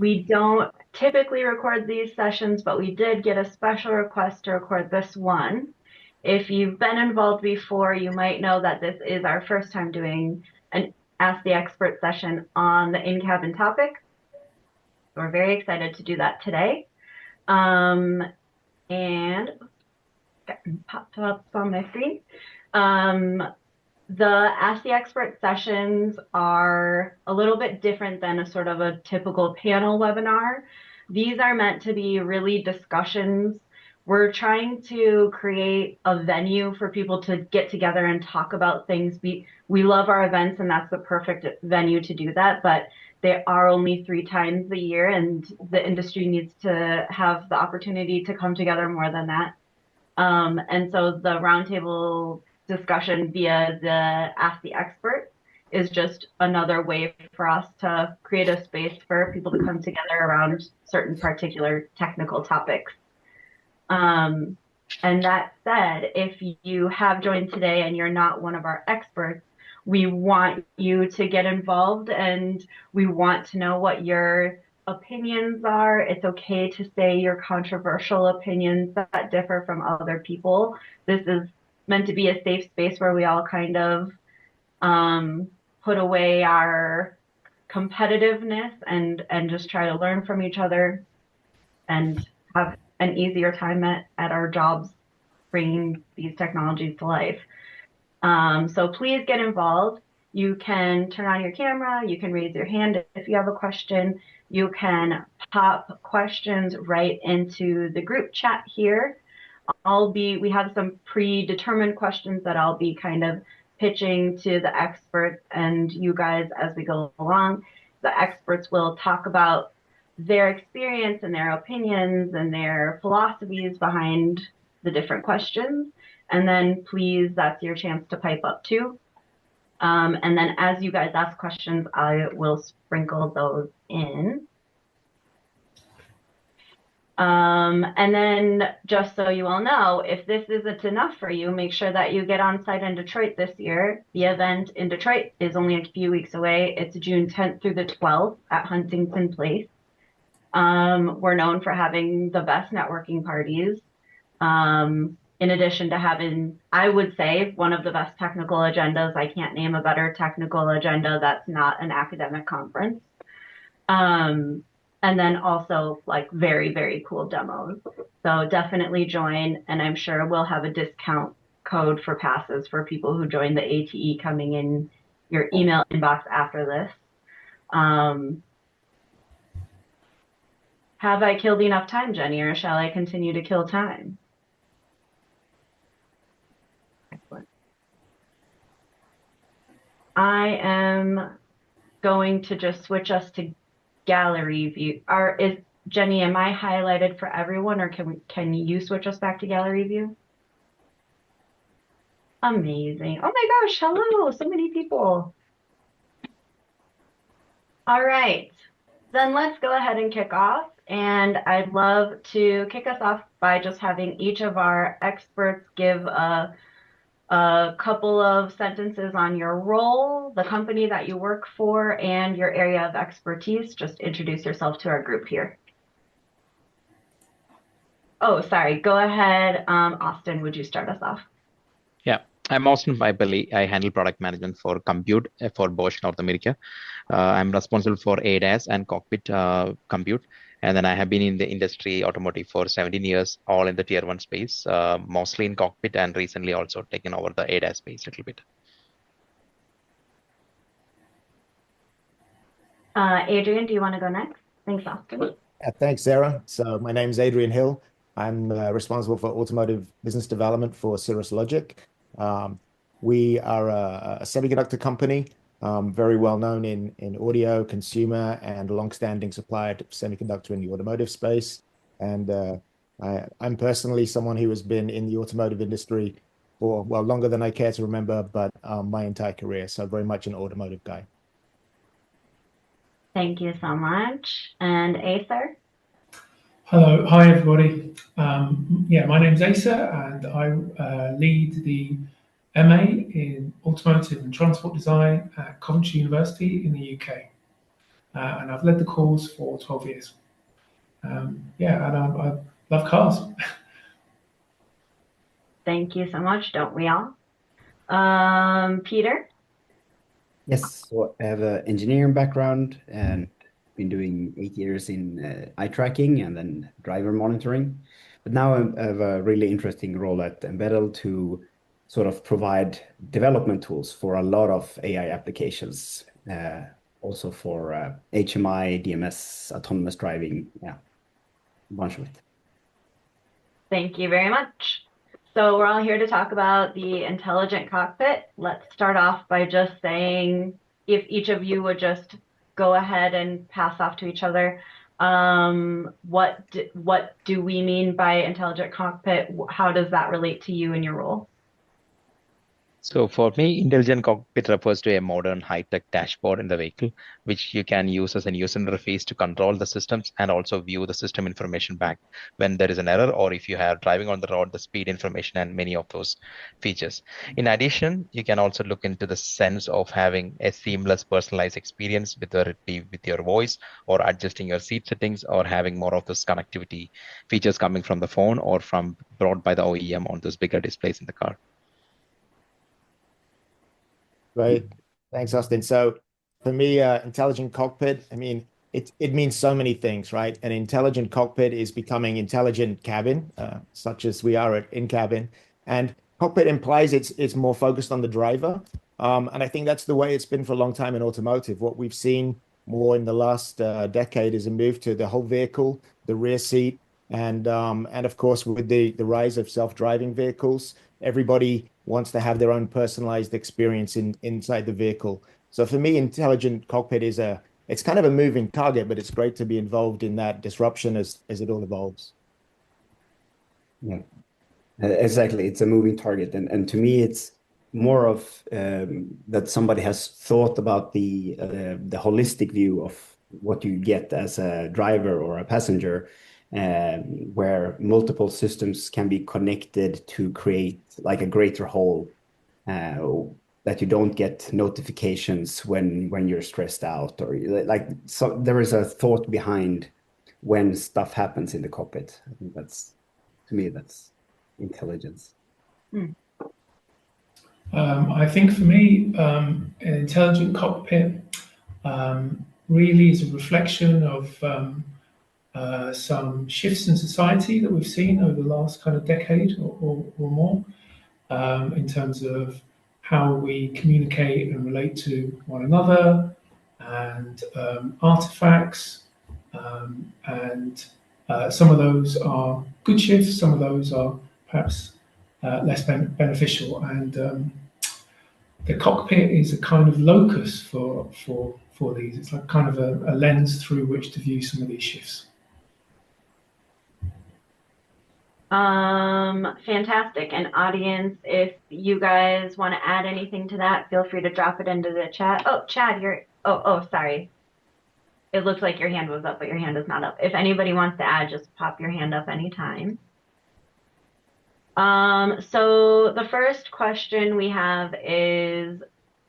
We don't typically record these sessions, but we did get a special request to record this one. If you've been involved before, you might know that this is our first time doing an Ask the Expert session on the in-cabin topic. We're very excited to do that today. And popped up on my screen. The Ask the Expert sessions are a little bit different than a sort of a typical panel webinar. These are meant to be really discussions. We're trying to create a venue for people to get together and talk about things. We love our events, and that's the perfect venue to do that, but they are only 3 times a year, and the industry needs to have the opportunity to come together more than that. And so the roundtable discussion via the Ask the Expert is just another way for us to create a space for people to come together around certain particular technical topics. And that said, if you have joined today and you're not one of our experts, we want you to get involved, and we want to know what your opinions are. It's okay to say your controversial opinions that differ from other people. This is meant to be a safe space where we all kind of put away our competitiveness and just try to learn from each other and have an easier time at our jobs bringing these technologies to life. So please get involved. You can turn on your camera, you can raise your hand if you have a question, you can pop questions right into the group chat here. We have some predetermined questions that I'll be kind of pitching to the experts and you guys as we go along. The experts will talk about their experience and their opinions and their philosophies behind the different questions. And then please, that's your chance to pipe up too. And then as you guys ask questions, I will sprinkle those in. And then just so you all know, if this isn't enough for you, make sure that you get on site in Detroit this year. The event in Detroit is only a few weeks away. It's June 10th through the 12th at Huntington Place. We're known for having the best networking parties. In addition to having, I would say, one of the best technical agendas. I can't name a better technical agenda that's not an academic conference. And then also like very, very cool demos. So definitely join, and I'm sure we'll have a discount code for passes for people who join the ATE coming in your email inbox after this. Have I killed enough time, Jenny, or shall I continue to kill time? Excellent. I am going to just switch us to gallery view. Jenny, am I highlighted for everyone, or can you switch us back to gallery view? Amazing. Oh my gosh, hello, so many people. All right, then let's go ahead and kick off. And I'd love to kick us off by just having each of our experts give a couple of sentences on your role, the company that you work for, and your area of expertise. Just introduce yourself to our group here. Oh, sorry. Go ahead. Austin, would you start us off? Yeah, I'm Austin Bibeli. I handle product management for compute for Bosch North America. I'm responsible for ADAS and cockpit compute. And then I have been in the industry, automotive, for 17 years, all in the tier 1 space, mostly in cockpit, and recently also taken over the ADAS space a little bit. Adrian, do you want to go next? Thanks, Austin. Thanks, Sarah. So my name is Adrian Hill. I'm responsible for automotive business development for Cirrus Logic. We are a semiconductor company. Very well known in audio, consumer, and a long-standing supplier to semiconductor in the automotive space. And I'm personally someone who has been in the automotive industry for, well, longer than I care to remember, but my entire career. So very much an automotive guy. Thank you so much. And Acer? Hello. Hi, everybody. Yeah, my name's Acer, and I lead the MA in Automotive and Transport Design at Coventry University in the UK. and I've led the course for 12 years. Yeah, and I love cars. Thank you so much. Don't we all? Peter? Yes, so I have an engineering background and been doing 8 years in eye tracking and then driver monitoring. But now I have a really interesting role at Embedl to sort of provide development tools for a lot of AI applications, also for HMI, DMS, autonomous driving, yeah, a bunch of it. Thank you very much. So we're all here to talk about the intelligent cockpit. Let's start off by just saying, if each of you would just go ahead and pass off to each other, what do we mean by intelligent cockpit? How does that relate to you and your role? So for me, intelligent cockpit refers to a modern high-tech dashboard in the vehicle, which you can use as a user interface to control the systems and also view the system information back when there is an error, or if you are driving on the road, the speed information and many of those features. In addition, you can also look into the sense of having a seamless personalized experience, whether it be with your voice or adjusting your seat settings or having more of those connectivity features coming from the phone or from brought by the OEM on those bigger displays in the car. Right. Thanks, Austin. So for me, intelligent cockpit, I mean, it means so many things, right? An intelligent cockpit is becoming intelligent cabin, such as we are at in-cabin. And cockpit implies it's more focused on the driver. And I think that's the way it's been for a long time in automotive. What we've seen more in the last decade is a move to the whole vehicle, the rear seat, and of course, with the rise of self-driving vehicles, everybody wants to have their own personalized experience inside the vehicle. So for me, intelligent cockpit it's kind of a moving target, but it's great to be involved in that disruption as it all evolves. Yeah, exactly. It's a moving target. And to me, it's more of that somebody has thought about the holistic view of what you get as a driver or a passenger, where multiple systems can be connected to create like a greater whole, that you don't get notifications when you're stressed out, or like, so there is a thought behind when stuff happens in the cockpit. I think to me, that's intelligence. I think for me, an intelligent cockpit really is a reflection of some shifts in society that we've seen over the last kind of decade or more, in terms of how we communicate and relate to one another, and artifacts, and some of those are good shifts, some of those are perhaps less beneficial, and the cockpit is a kind of locus for these. It's like kind of a lens through which to view some of these shifts. Fantastic. And audience, if you guys want to add anything to that, feel free to drop it into the chat. Oh, Chad, sorry. It looks like your hand was up, but your hand is not up. If anybody wants to add, just pop your hand up anytime. So the first question we have is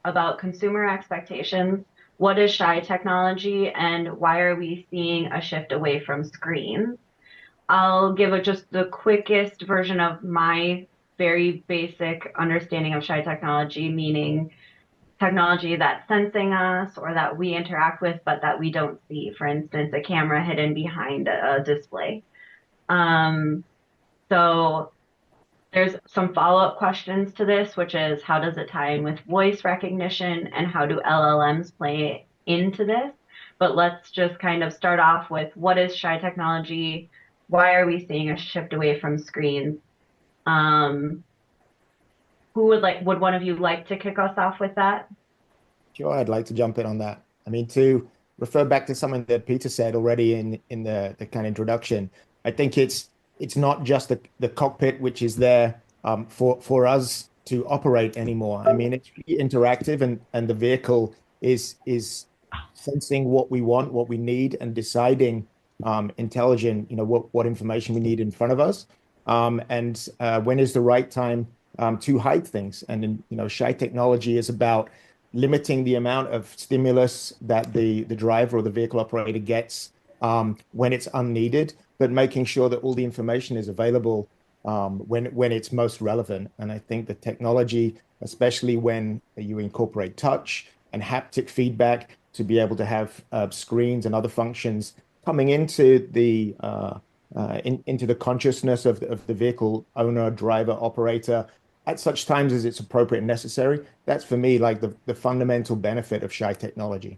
about consumer expectations. What is shy technology, and why are we seeing a shift away from screens? I'll give just the quickest version of my very basic understanding of shy technology, meaning technology that's sensing us or that we interact with, but that we don't see. For instance, a camera hidden behind a display. So there's some follow-up questions to this, which is how does it tie in with voice recognition, and how do LLMs play into this? But let's just kind of start off with, what is shy technology? Why are we seeing a shift away from screens? Would one of you like to kick us off with that? Sure, I'd like to jump in on that. I mean, to refer back to something that Peter said already in the kind of introduction, I think it's not just the cockpit which is there for us to operate anymore. I mean, it's really interactive, and the vehicle is sensing what we want, what we need, and deciding intelligent, what information we need in front of us, and when is the right time to hide things. And shy technology is about limiting the amount of stimulus that the driver or the vehicle operator gets when it's unneeded, but making sure that all the information is available when it's most relevant. And I think the technology, especially when you incorporate touch and haptic feedback, to be able to have screens and other functions coming into the consciousness of the vehicle owner, driver, operator at such times as it's appropriate and necessary. That's for me like the fundamental benefit of Shy technology.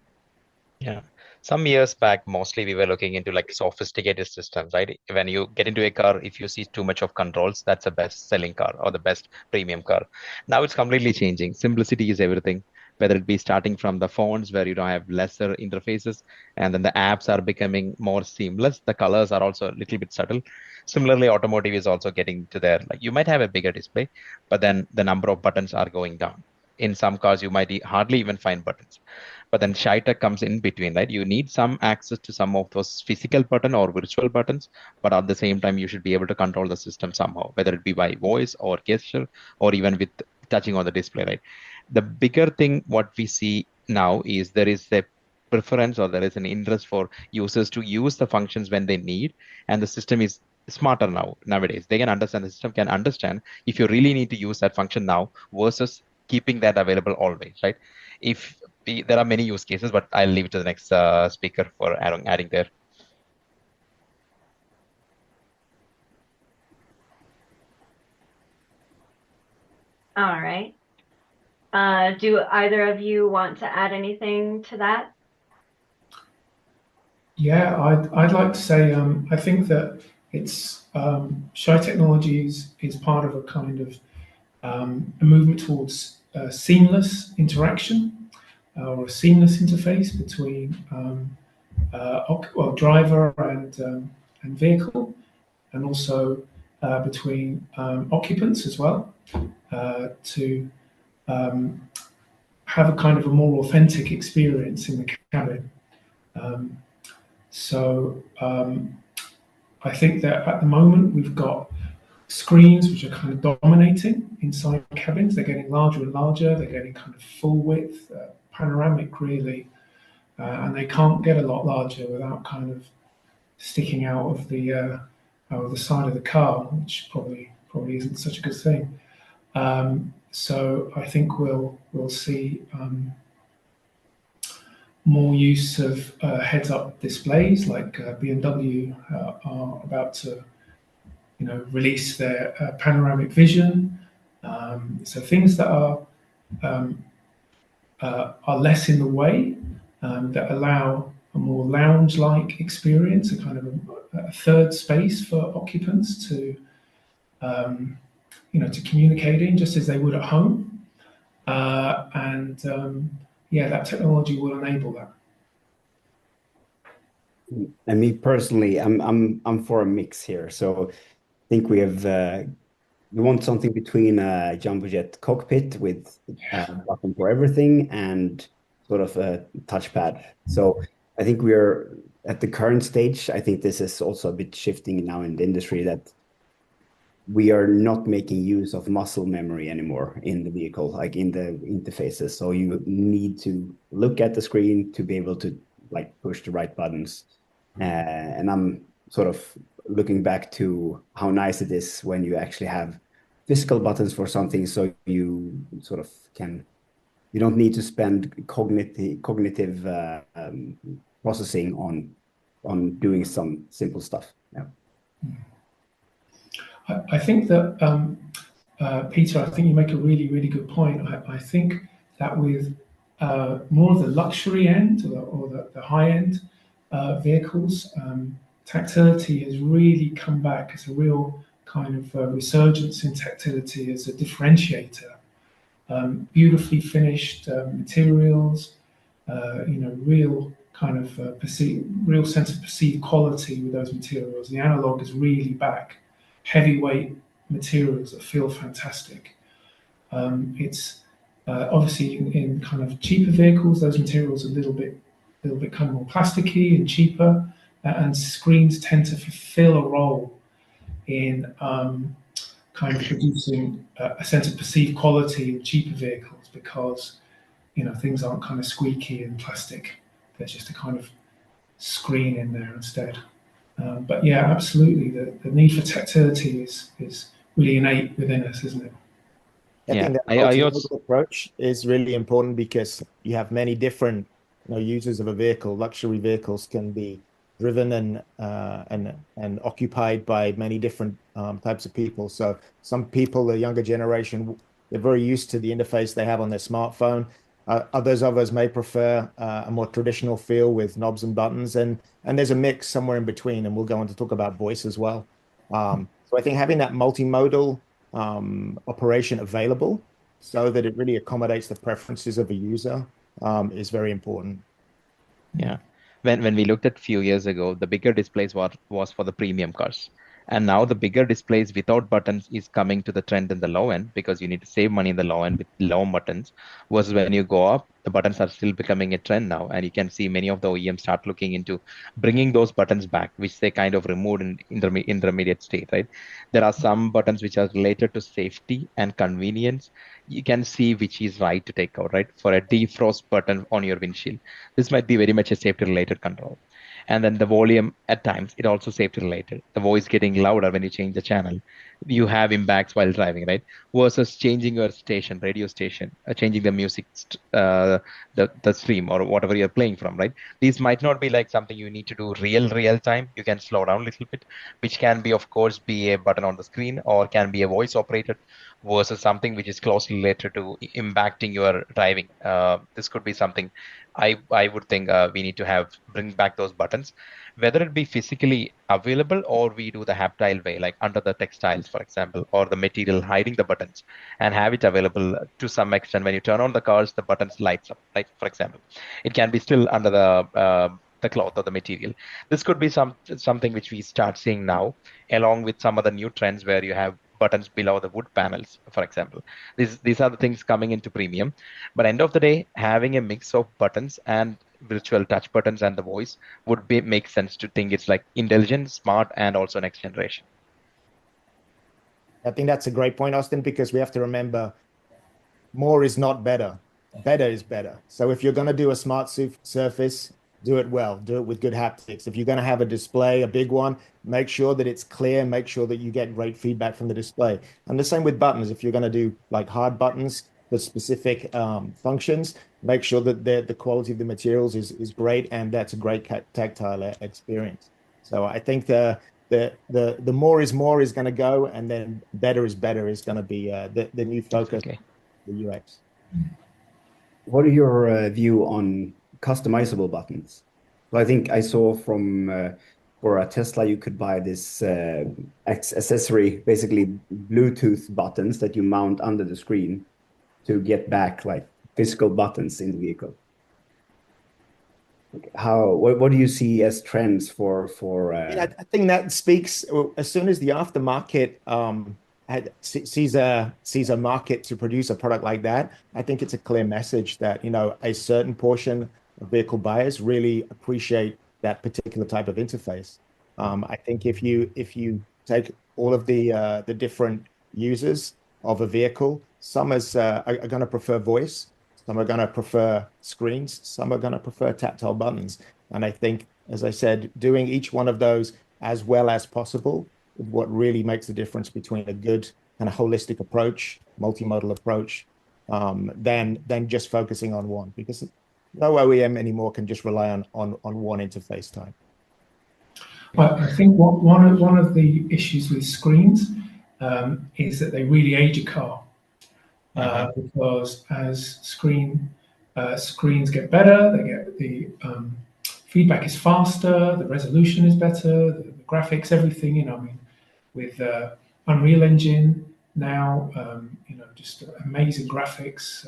Yeah. Some years back, mostly we were looking into like sophisticated systems, right? When you get into a car, if you see too much of controls, that's the best selling car or the best premium car. Now it's completely changing. Simplicity is everything, whether it be starting from the phones where you don't have lesser interfaces, and then the apps are becoming more seamless. The colors are also a little bit subtle. Similarly, automotive is also getting to there. Like you might have a bigger display, but then the number of buttons are going down. In some cars, you might hardly even find buttons. But then ShyTech comes in between, right? You need some access to some of those physical button or virtual buttons, but at the same time, you should be able to control the system somehow, whether it be by voice or gesture, or even with touching on the display, right? The bigger thing, what we see now is there is a preference or there is an interest for users to use the functions when they need, and the system is smarter nowadays. They can understand, the system can understand if you really need to use that function now versus keeping that available always, right? If there are many use cases, but I'll leave it to the next speaker for adding there. All right. Do either of you want to add anything to that? Yeah, I'd like to say I think that it's Shy Technologies is part of a kind of a movement towards seamless interaction or a seamless interface between driver and vehicle, and also between occupants as well, to have a kind of a more authentic experience in the cabin. I think that at the moment we've got screens which are kind of dominating inside cabins. They're getting larger and larger. They're getting kind of full width, panoramic really, and they can't get a lot larger without kind of sticking out of the side of the car, which probably isn't such a good thing. So I think we'll see more use of heads-up displays, like BMW are about to, release their panoramic vision. So things that are less in the way, that allow a more lounge-like experience, a kind of a third space for occupants to, to communicate in, just as they would at home. Yeah, that technology will enable that. And me personally, I'm for a mix here. So I think we want something between a jumbo jet cockpit with a button for everything and sort of a touchpad. So I think we're at the current stage. I think this is also a bit shifting now in the industry, that we are not making use of muscle memory anymore in the vehicle, like in the interfaces. So you need to look at the screen to be able to like push the right buttons. And I'm sort of looking back to how nice it is when you actually have physical buttons for something, so you sort of you don't need to spend cognitive processing on doing some simple stuff. Yeah. I think that, Peter, I think you make a really, really good point. I think that with more of the luxury end or the high-end vehicles, tactility has really come back as a real kind of resurgence in tactility as a differentiator. Beautifully finished materials, real kind of real sense of perceived quality with those materials. The analog is really back. Heavyweight materials that feel fantastic. It's obviously in kind of cheaper vehicles, those materials are a little bit kind of more plasticky and cheaper, and screens tend to fulfill a role in kind of producing a sense of perceived quality in cheaper vehicles, because things aren't kind of squeaky and plastic. There's just a kind of screen in there instead. But yeah, absolutely, the need for tactility is really innate within us, isn't it? I think that I also, multimodal approach is really important because you have many different, users of a vehicle. Luxury vehicles can be driven and occupied by many different types of people. So some people, the younger generation, they're very used to the interface they have on their smartphone. Others of us may prefer a more traditional feel with knobs and buttons, and there's a mix somewhere in between. And we'll go on to talk about voice as well. So I think having that multimodal operation available so that it really accommodates the preferences of a user is very important. yeah. When we looked at few years ago, the bigger displays was for the premium cars. And now the bigger displays without buttons is coming to the trend in the low end because you need to save money in the low end with low buttons. Versus when you go up, the buttons are still becoming a trend now. And you can see many of the OEMs start looking into bringing those buttons back, which they kind of removed in intermediate state, right? There are some buttons which are related to safety and convenience. You can see which is right to take out, right? For a defrost button on your windshield, this might be very much a safety related control. And then the volume at times, it also safety related. The voice getting louder when you change the channel. You have impacts while driving, right? Versus changing your station, radio station, changing the music, the stream or whatever you're playing from, right? These might not be like something you need to do real time. You can slow down a little bit, which can be, of course, be a button on the screen or can be a voice operated versus something which is closely related to impacting your driving. This could be something I would think we need to bring back those buttons, whether it be physically available or we do the haptile way, like under the textiles, for example, or the material hiding the buttons and have it available to some extent. When you turn on the cars, the buttons lights up, right? For example, it can be still under the cloth or the material. This could be something which we start seeing now, along with some other new trends where you have buttons below the wood panels, for example. These are the things coming into premium. But end of the day, having a mix of buttons and virtual touch buttons and the voice would make sense to think it's like intelligent, smart, and also next generation. I think that's a great point, Austin, because we have to remember more is not better. Better is better. So if you're going to do a smart surface, do it well, do it with good haptics. If you're going to have a display, a big one, make sure that it's clear, make sure that you get great feedback from the display. And the same with buttons. If you're going to do like hard buttons for specific functions, make sure that the quality of the materials is great, and that's a great tactile experience. So I think the more is more is going to go, and then better is better is going to be the new focus. Okay. The UX. What are your view on customizable buttons? So I think I saw from for a Tesla, you could buy this accessory, basically Bluetooth buttons that you mount under the screen to get back like physical buttons in the vehicle. What do you see as trends for? I think that speaks as soon as the aftermarket sees a market to produce a product like that. I think it's a clear message that a certain portion of vehicle buyers really appreciate that particular type of interface. I think if you take all of the different users of a vehicle, some are going to prefer voice, some are going to prefer screens, some are going to prefer tactile buttons. And I think, as I said, doing each one of those as well as possible is what really makes the difference between a good kind of holistic approach, multimodal approach, than just focusing on one, because no OEM anymore can just rely on one interface type. I think one of the issues with screens is that they really age a car. Because as screens get better, the feedback is faster, the resolution is better, the graphics, everything. I mean, with Unreal Engine now, just amazing graphics,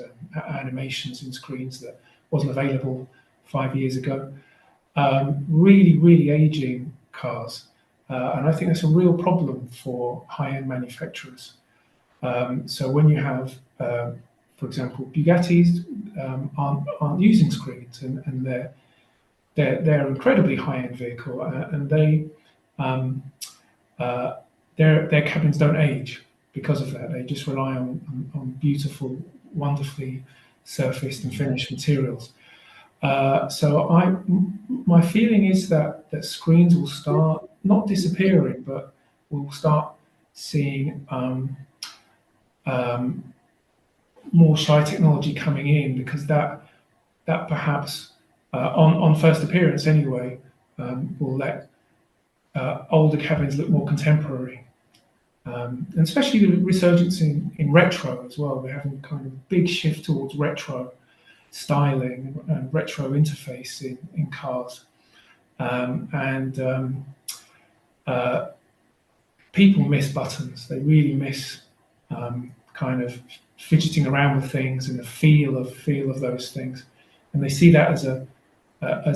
animations in screens that wasn't available 5 years ago. Really aging cars, and I think that's a real problem for high-end manufacturers. So when you have, for example, Bugattis aren't using screens, and they're incredibly high-end vehicle, and their cabins don't age because of that. They just rely on beautiful, wonderfully surfaced and finished materials. So my feeling is that screens will start not disappearing, but we'll start seeing more shy technology coming in, because that perhaps on first appearance anyway will let older cabins look more contemporary. And especially the resurgence in retro as well. We're having kind of a big shift towards retro styling and retro interface in cars. People miss buttons. They really miss kind of fidgeting around with things and the feel of those things. And they see that as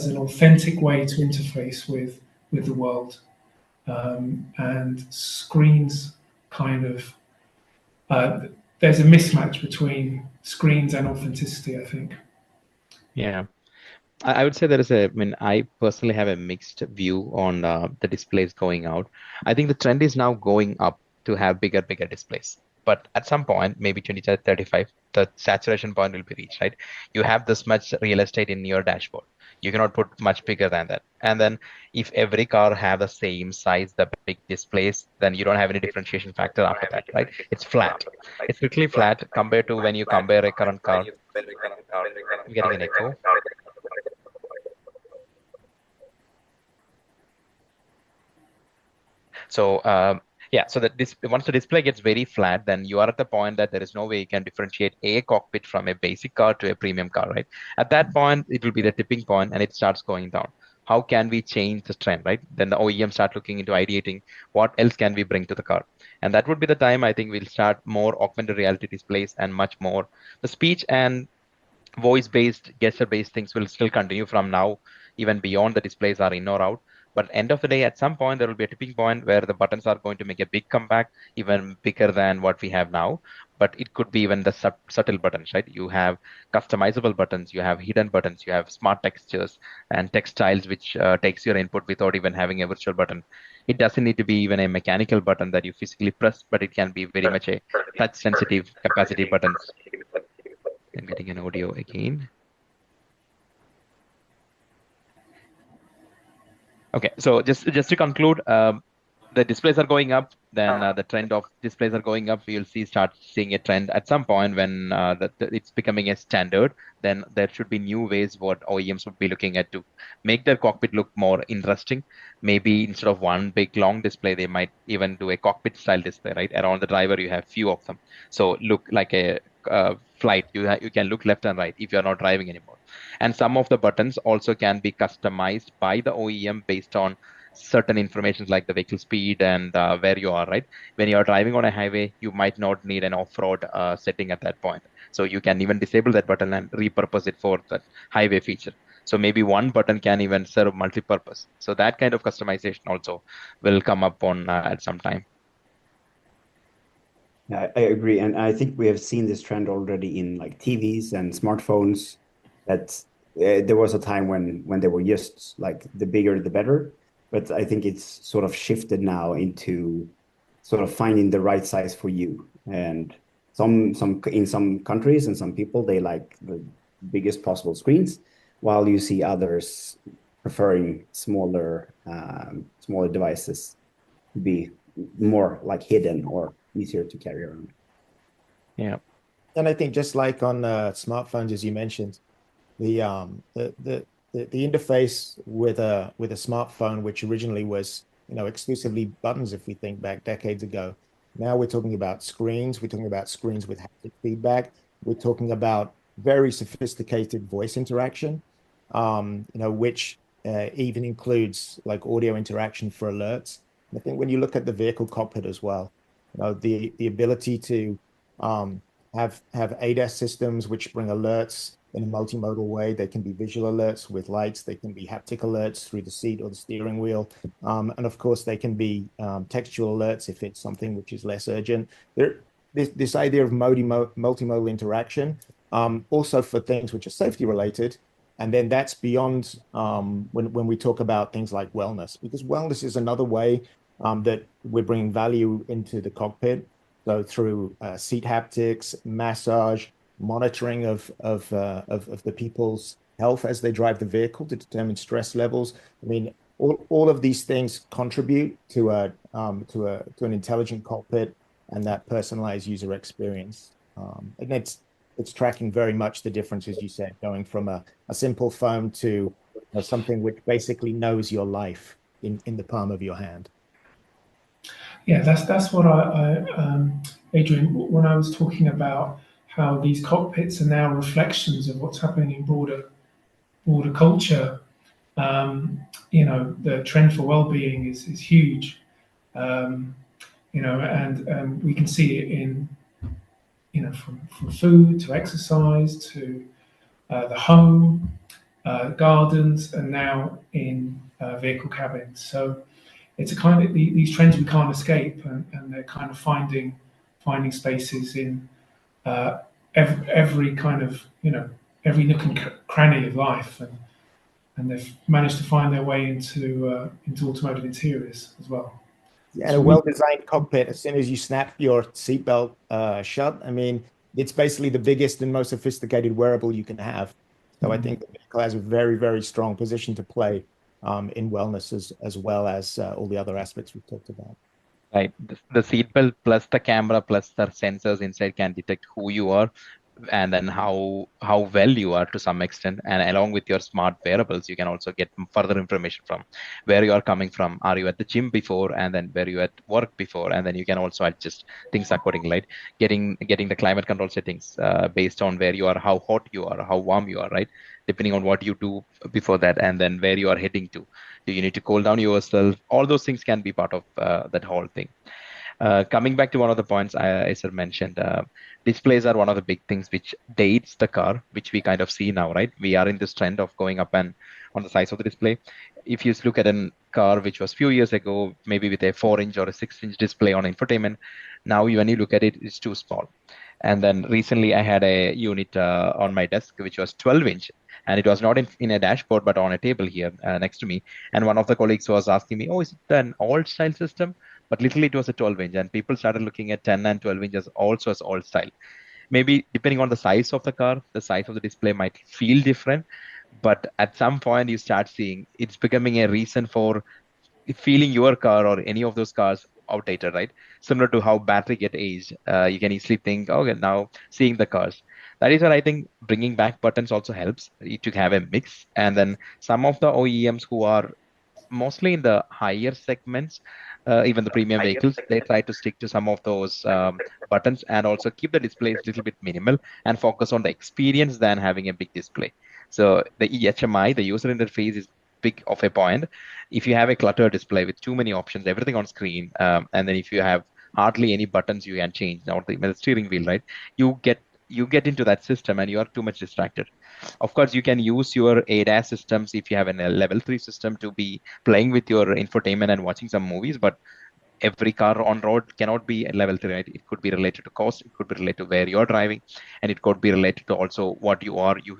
an authentic way to interface with the world. And screens kind of there's a mismatch between screens and authenticity, I think. Yeah. I would say I personally have a mixed view on the displays going out. I think the trend is now going up to have bigger displays. But at some point, maybe 2035, the saturation point will be reached, right? You have this much real estate in your dashboard. You cannot put much bigger than that. And then if every car have the same size, the big displays, then you don't have any differentiation factor after that, right? It's flat. It's strictly flat compared to when you compare a current car. I'm getting an echo. So so that once the display gets very flat, then you are at the point that there is no way you can differentiate a cockpit from a basic car to a premium car, right? At that point, it will be the tipping point and it starts going down. How can we change the trend, right? Then the OEM start looking into ideating what else can we bring to the car. And that would be the time I think we'll start more augmented reality displays and much more. The speech and voice-based, gesture-based things will still continue from now, even beyond the displays are in or out. But end of the day, at some point, there will be a tipping point where the buttons are going to make a big comeback, even bigger than what we have now. But it could be even the subtle buttons, right? You have customizable buttons, you have hidden buttons, you have smart textures and textiles, which takes your input without even having a virtual button. It doesn't need to be even a mechanical button that you physically press, but it can be very much a touch-sensitive capacitive buttons. I'm getting an audio again. Okay, so just to conclude, the displays are going up, then the trend of displays are going up. We'll start seeing a trend at some point when it's becoming a standard. Then there should be new ways what OEMs would be looking at to make their cockpit look more interesting. Maybe instead of one big long display, they might even do a cockpit style display, right? Around the driver, you have few of them. So look like a flight. You can look left and right if you're not driving anymore. And some of the buttons also can be customized by the OEM based on certain information like the vehicle speed and where you are, right? When you're driving on a highway, you might not need an off-road setting at that point. So you can even disable that button and repurpose it for that highway feature. So maybe one button can even serve multi-purpose. So that kind of customization also will come up on at some time. I agree. And I think we have seen this trend already in like TVs and smartphones, that there was a time when they were just like the bigger, the better. But I think it's sort of shifted now into sort of finding the right size for you. And some in some countries and some people, they like the biggest possible screens, while you see others preferring smaller devices to be more like hidden or easier to carry around. Yeah. And I think just like on smartphones, as you mentioned, the interface with a smartphone, which originally was exclusively buttons, if we think back decades ago, now we're talking about screens. We're talking about screens with haptic feedback. We're talking about very sophisticated voice interaction, which even includes like audio interaction for alerts. And I think when you look at the vehicle cockpit as well, the ability to have ADAS systems which bring alerts in a multimodal way. They can be visual alerts with lights. They can be haptic alerts through the seat or the steering wheel. And of course, they can be textual alerts if it's something which is less urgent. This idea of multimodal interaction, also for things which are safety related. And then that's beyond when we talk about things like wellness, because wellness is another way that we're bringing value into the cockpit. So through seat haptics, massage, monitoring of the people's health as they drive the vehicle to determine stress levels. I mean, all of these things contribute to an intelligent cockpit and that personalized user experience. And it's tracking very much the difference, as you said, going from a simple phone to something which basically knows your life in the palm of your hand. Yeah, that's what Adrian, when I was talking about how these cockpits are now reflections of what's happening in broader culture. You know, the trend for well-being is huge. You know, and we can see it in, you know, from food to exercise to the home, gardens, and now in vehicle cabins. So it's a kind of these trends we can't escape, and they're kind of finding spaces in every kind of, you know, every nook and cranny of life, and they've managed to find their way into automotive interiors as well. Yeah, and a well-designed cockpit, as soon as you snap your seatbelt shut, I mean, it's basically the biggest and most sophisticated wearable you can have. So I think the vehicle has a very, very strong position to play in wellness as well as all the other aspects we've talked about. Right. The seatbelt plus the camera plus the sensors inside can detect who you are and then how well you are to some extent. And along with your smart wearables, you can also get further information from where you are coming from. Are you at the gym before, and then where you at work before, and then you can also adjust things accordingly. Right? Getting the climate control settings based on where you are, how hot you are, how warm you are, right? Depending on what you do before that, and then where you are heading to. Do you need to cool down yourself? All those things can be part of that whole thing. Coming back to one of the points I mentioned, displays are one of the big things which dates the car, which we kind of see now, right? We are in this trend of going up and on the size of the display. If you look at a car which was few years ago, maybe with a 4-inch or a 6-inch display on infotainment, now when you look at it, it's too small. And then recently I had a unit on my desk which was 12-inch, and it was not in a dashboard but on a table here next to me. And one of the colleagues was asking me, "Oh, is it an old style system?" But literally it was a 12-inch, and people started looking at 10 and 12 inches also as old style. Maybe depending on the size of the car, the size of the display might feel different, but at some point you start seeing it's becoming a reason for feeling your car or any of those cars outdated, right? Similar to how battery get aged, you can easily think, okay, now seeing the cars. That is where I think bringing back buttons also helps to have a mix. And then some of the OEMs who are mostly in the higher segments, even the premium vehicles, they try to stick to some of those buttons and also keep the displays a little bit minimal and focus on the experience than having a big display. So the HMI, the user interface, is big of a point. If you have a cluttered display with too many options, everything on screen, and then if you have hardly any buttons you can change, now the steering wheel, right? You get into that system and you are too much distracted. Of course, you can use your ADAS systems if you have a level 3 system to be playing with your infotainment and watching some movies, but every car on road cannot be a level 3, right? It could be related to cost, it could be related to where you're driving, and it could be related to also what you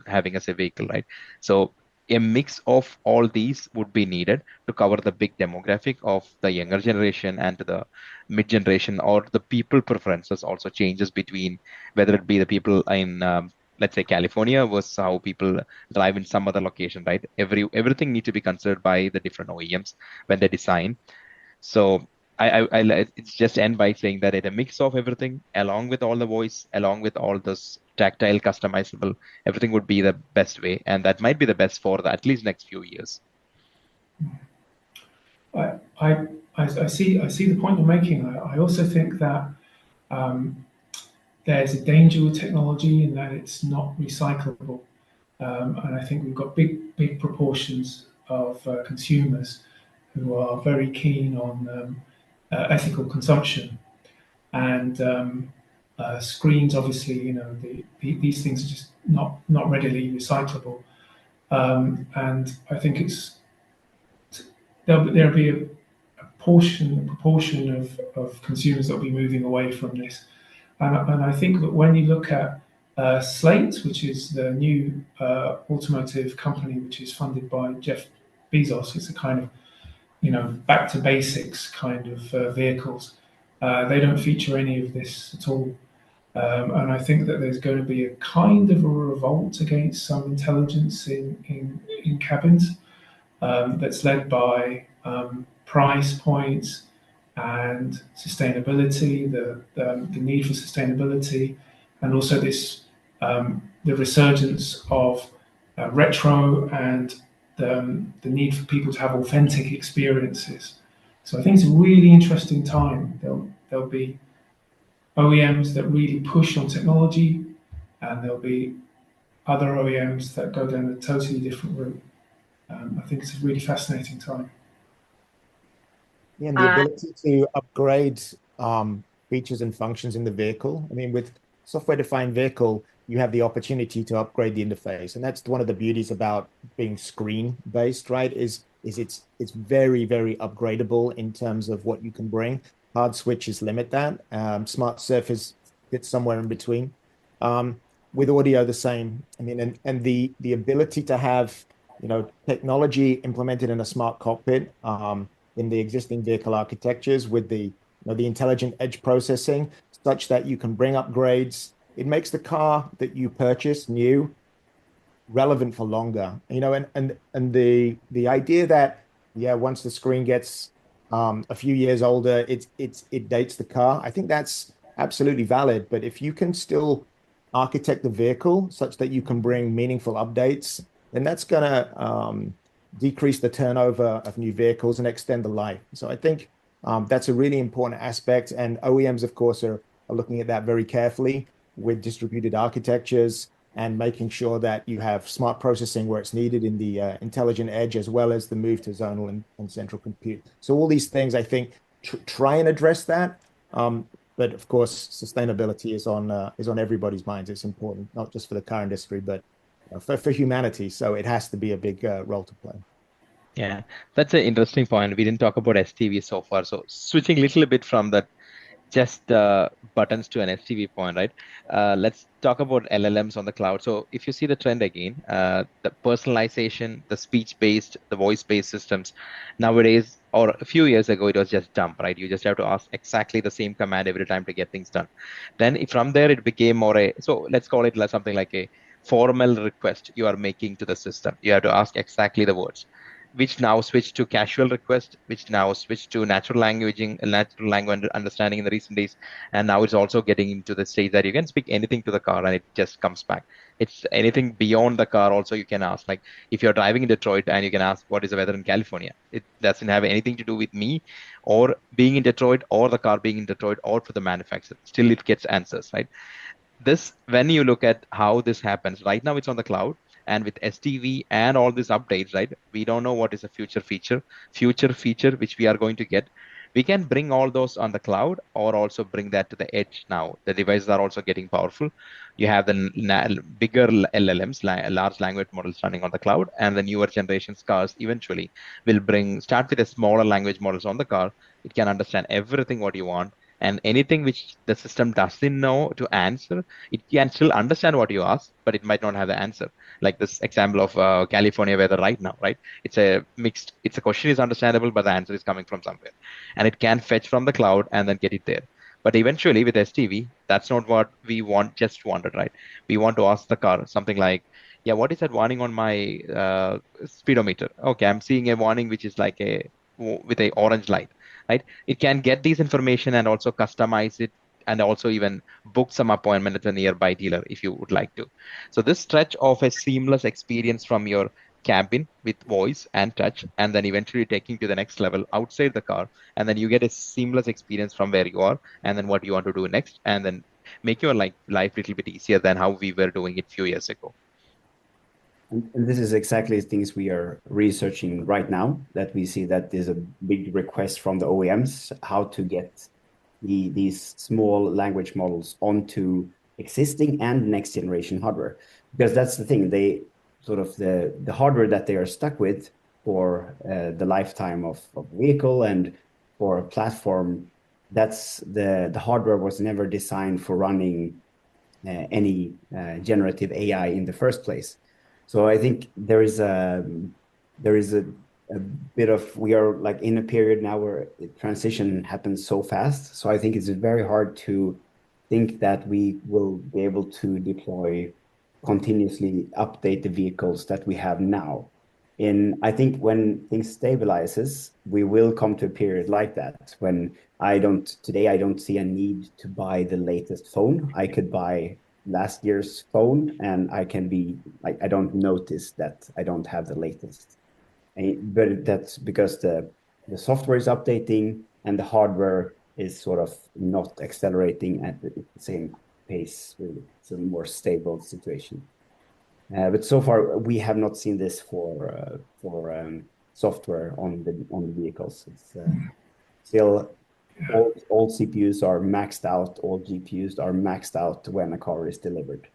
having as a vehicle, right? So a mix of all these would be needed to cover the big demographic of the younger generation and to the mid generation, or the people preferences also changes between whether it be the people in let's say California versus how people drive in some other location, right? Everything needs to be considered by the different OEMs when they design. So it's just end by saying that it's a mix of everything, along with all the voice, along with all this tactile, customizable, everything would be the best way, and that might be the best for at least next few years. I see the point you're making. I also think that there's a danger with technology in that it's not recyclable, and I think we've got big proportions of consumers who are very keen on ethical consumption, and screens. Obviously, you know, these things are just not readily recyclable, and I think there'll be a proportion of consumers that will be moving away from this, and I think that when you look at Slate, which is the new automotive company which is funded by Jeff Bezos, it's a kind of, you know, back to basics kind of vehicles. They don't feature any of this at all. And I think that there's going to be a kind of a revolt against some intelligence in cabins that's led by price points and sustainability, the need for sustainability, and also this the resurgence of retro and the need for people to have authentic experiences. So I think it's a really interesting time. There'll be OEMs that really push on technology, and there'll be other OEMs that go down a totally different route. I think it's a really fascinating time. Yeah, and the ability to upgrade features and functions in the vehicle. I mean, with software-defined vehicle, you have the opportunity to upgrade the interface, and that's one of the beauties about being screen-based, right? Is it's very, very upgradable in terms of what you can bring. Hard switches limit that. Smart surface fits somewhere in between. With audio, the same. I mean, and the ability to have, technology implemented in a smart cockpit. In the existing vehicle architectures with the intelligent edge processing such that you can bring upgrades. It makes the car that you purchase new relevant for longer, and the idea that, yeah, once the screen gets a few years older, it dates the car. I think that's absolutely valid. But if you can still architect the vehicle such that you can bring meaningful updates, then that's gonna decrease the turnover of new vehicles and extend the life. So I think that's a really important aspect. And OEMs, of course, are looking at that very carefully with distributed architectures and making sure that you have smart processing where it's needed in the intelligent edge, as well as the move to zonal and central compute. So all these things, I think, try and address that. But of course, sustainability is on everybody's minds. It's important, not just for the car industry, but for humanity. So it has to be a big role to play. Yeah, that's an interesting point. We didn't talk about STV so far. So switching a little bit from that just buttons to an STV point, right? Let's talk about LLMs on the cloud. So if you see the trend again, the personalization, the speech-based, the voice-based systems, nowadays, or a few years ago, it was just dump, right? You just have to ask exactly the same command every time to get things done. Then from there, it became more so let's call it like something like a formal request you are making to the system. You have to ask exactly the words, which now switched to casual request, which now switched to natural language understanding in the recent days. And now it's also getting into the stage that you can speak anything to the car and it just comes back. It's anything beyond the car also you can ask. Like if you're driving in Detroit and you can ask, what is the weather in California? It doesn't have anything to do with me or being in Detroit or the car being in Detroit or for the manufacturer. Still, it gets answers, right? This, when you look at how this happens, right now it's on the cloud, and with STV and all these updates, right, we don't know what is a future feature which we are going to get. We can bring all those on the cloud or also bring that to the edge. Now the devices are also getting powerful. You have the bigger LLMs, large language models running on the cloud, and the newer generations cars eventually will start with the smaller language models on the car. It can understand everything what you want, and anything which the system doesn't know to answer, it can still understand what you ask, but it might not have the answer. Like this example of California weather right now, right? It's a question is understandable, but the answer is coming from somewhere, and it can fetch from the cloud and then get it there. But eventually with STV, that's not what we wanted, right? We want to ask the car something like, yeah, what is that warning on my speedometer? Okay, I'm seeing a warning which is like with a orange light, right? It can get these information and also customize it and also even book some appointment at a nearby dealer if you would like to. So this stretch of a seamless experience from your cabin with voice and touch, and then eventually taking to the next level outside the car, and then you get a seamless experience from where you are, and then what you want to do next, and then make your life a little bit easier than how we were doing it a few years ago. And this is exactly things we are researching right now, that we see that there's a big request from the OEMs, how to get these small language models onto existing and next generation hardware. Because that's the thing, they sort of the hardware that they are stuck with for the lifetime of vehicle and for a platform, that's the hardware was never designed for running any generative AI in the first place. So I think there is a bit of, we are like in a period now where transition happens so fast. So I think it's very hard to think that we will be able to deploy continuously update the vehicles that we have now. I think when things stabilizes, we will come to a period like that when today I don't see a need to buy the latest phone. I could buy last year's phone and I don't notice that I don't have the latest. But that's because the software is updating and the hardware is sort of not accelerating at the same pace. Really. It's a more stable situation. But so far, we have not seen this for software on the vehicles. It's still all CPUs are maxed out, all GPUs are maxed out when a car is delivered.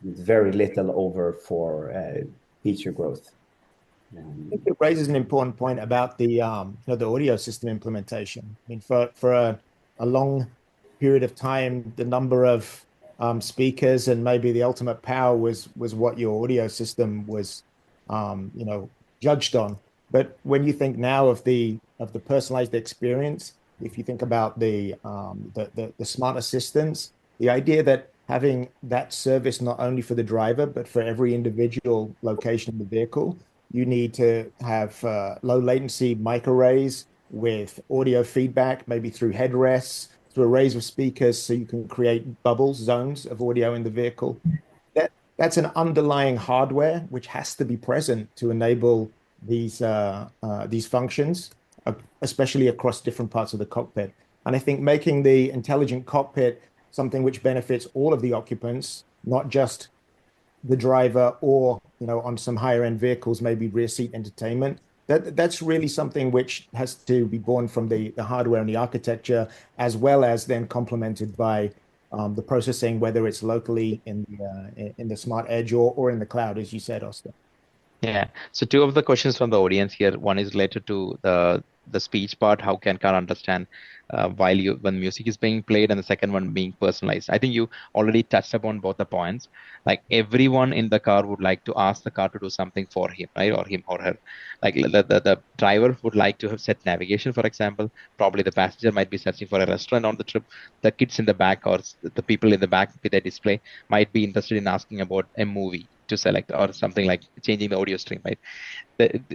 It's very little over for feature growth. I think it raises an important point about the the audio system implementation. I mean, for a long period of time, the number of speakers and maybe the ultimate power was what your audio system was judged on. But when you think now of the personalized experience, if you think about the smart assistants, the idea that having that service not only for the driver but for every individual location in the vehicle, you need to have low latency microarrays with audio feedback, maybe through headrests, through arrays of speakers, so you can create bubbles, zones of audio in the vehicle. That's an underlying hardware which has to be present to enable these functions, especially across different parts of the cockpit. And I think making the intelligent cockpit something which benefits all of the occupants, not just the driver, or on some higher end vehicles, maybe rear seat entertainment. That's really something which has to be born from the hardware and the architecture, as well as then complemented by the processing, whether it's locally in the smart edge or in the cloud, as you said, Oscar. Yeah. So two of the questions from the audience here. One is related to the speech part. How can car understand when music is being played, and the second one being personalized. I think you already touched upon both the points. Like everyone in the car would like to ask the car to do something for him, right, or him or her. Like the driver would like to have set navigation, for example. Probably the passenger might be searching for a restaurant on the trip. The kids in the back or the people in the back with a display might be interested in asking about a movie to select or something, like changing the audio stream, right?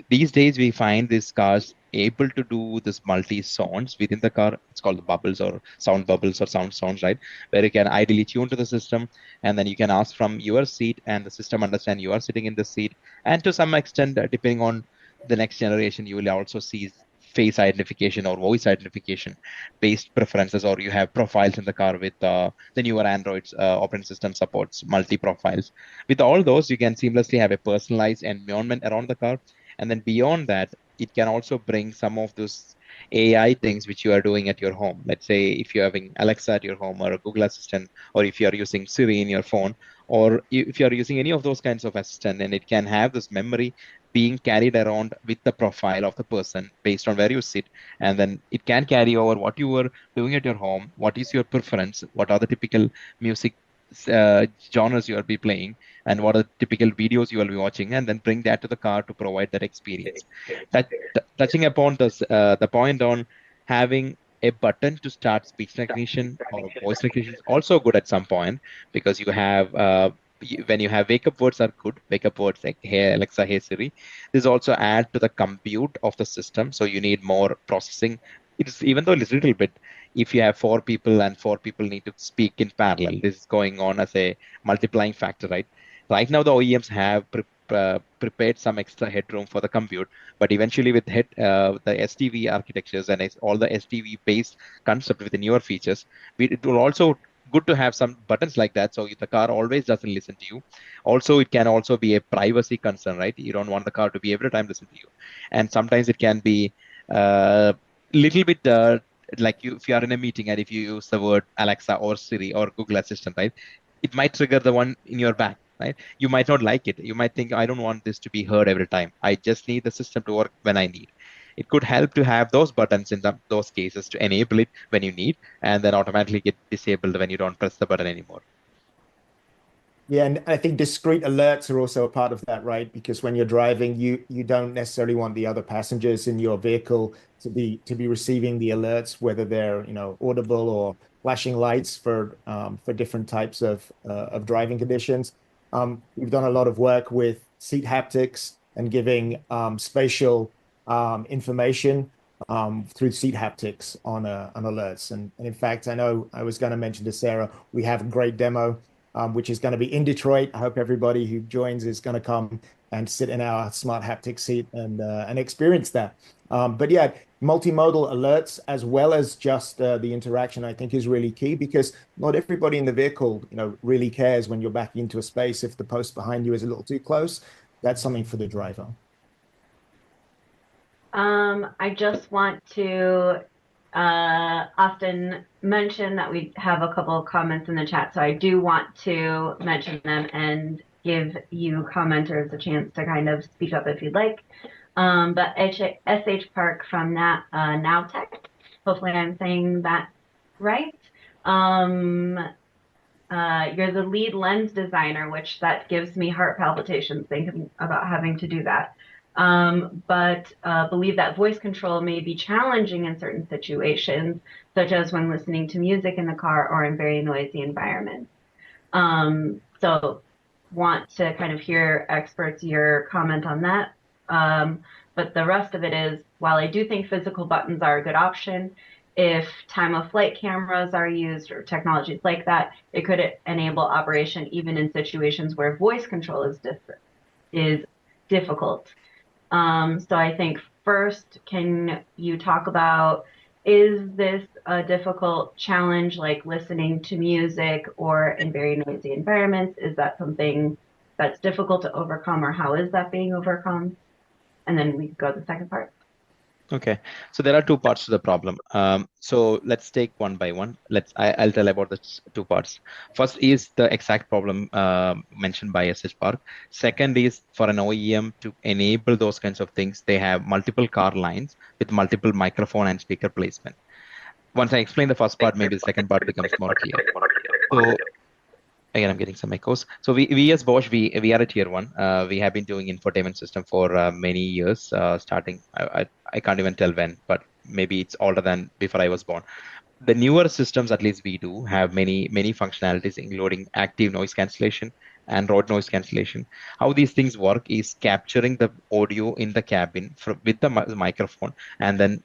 These days we find these cars able to do this multi sounds within the car. It's called the bubbles or sound bubbles or sounds, right? Where you can ideally tune to the system, and then you can ask from your seat, and the system understand you are sitting in the seat. And to some extent, depending on the next generation, you will also see face identification or voice identification based preferences, or you have profiles in the car with the newer Android's operating system supports multi profiles. With all those, you can seamlessly have a personalized environment around the car. And then beyond that, it can also bring some of those AI things which you are doing at your home. Let's say if you're having Alexa at your home, or a Google Assistant, or if you're using Siri in your phone, or if you're using any of those kinds of assistant, and it can have this memory being carried around with the profile of the person based on where you sit. And then it can carry over what you were doing at your home, what is your preference, what are the typical music genres you will be playing, and what are the typical videos you will be watching, and then bring that to the car to provide that experience. Touching upon the point on having a button to start speech recognition or voice recognition is also good at some point, because you have when you have wake up words are good, wake up words like hey Alexa, hey Siri. This also add to the compute of the system, so you need more processing. It's even though it's a little bit, if you have four people and four people need to speak in parallel, this is going on as a multiplying factor, right? Right now, the OEMs have prepared some extra headroom for the compute, but eventually with the SDV architectures and all the SDV based concept with the newer features, it will also good to have some buttons like that, so the car always doesn't listen to you. Also, it can also be a privacy concern, right? You don't want the car to be every time listen to you, and sometimes it can be little bit like if you are in a meeting and if you use the word Alexa or Siri or Google Assistant, right? It might trigger the one in your back, right? You might not like it. You might think, I don't want this to be heard every time. I just need the system to work when I need. It could help to have those buttons in those cases to enable it when you need, and then automatically get disabled when you don't press the button anymore. Yeah, and I think discrete alerts are also a part of that, right? Because when you're driving, you don't necessarily want the other passengers in your vehicle to be receiving the alerts, whether they're, audible or flashing lights for different types of driving conditions. We've done a lot of work with seat haptics and giving spatial information through seat haptics on alerts. And in fact, I know I was going to mention to Sarah, we have a great demo which is going to be in Detroit. I hope everybody who joins is going to come and sit in our smart haptic seat and experience that. But yeah, multimodal alerts as well as just the interaction, I think, is really key because not everybody in the vehicle, really cares when you're backing into a space if the post behind you is a little too close. That's something for the driver. I just want to often mention that we have a couple of comments in the chat, so I do want to mention them and give you commenters a chance to kind of speak up if you'd like. But SH Park from Nowtech, hopefully I'm saying that right. You're the lead lens designer, which that gives me heart palpitations thinking about having to do that. But believe that voice control may be challenging in certain situations, such as when listening to music in the car or in very noisy environments. So want to kind of hear experts, your comment on that. But the rest of it is, while I do think physical buttons are a good option, if time of flight cameras are used or technologies like that, it could enable operation even in situations where voice control is difficult. So I think first, can you talk about, is this a difficult challenge like listening to music or in very noisy environments? Is that something that's difficult to overcome, or how is that being overcome? And then we go to the second part. Okay, so there are two parts to the problem. So let's take one by one. I'll tell about the two parts. First is the exact problem mentioned by SH Park. Second is for an OEM to enable those kinds of things, they have multiple car lines with multiple microphone and speaker placement. Once I explain the first part, maybe the second part becomes more clear. So again, I'm getting some echoes. So we as Bosch, we are a tier one. We have been doing infotainment system for many years, starting, I can't even tell when, but maybe it's older than before I was born. The newer systems, at least we do, have many functionalities, including active noise cancellation and road noise cancellation. How these things work is capturing the audio in the cabin with the microphone and then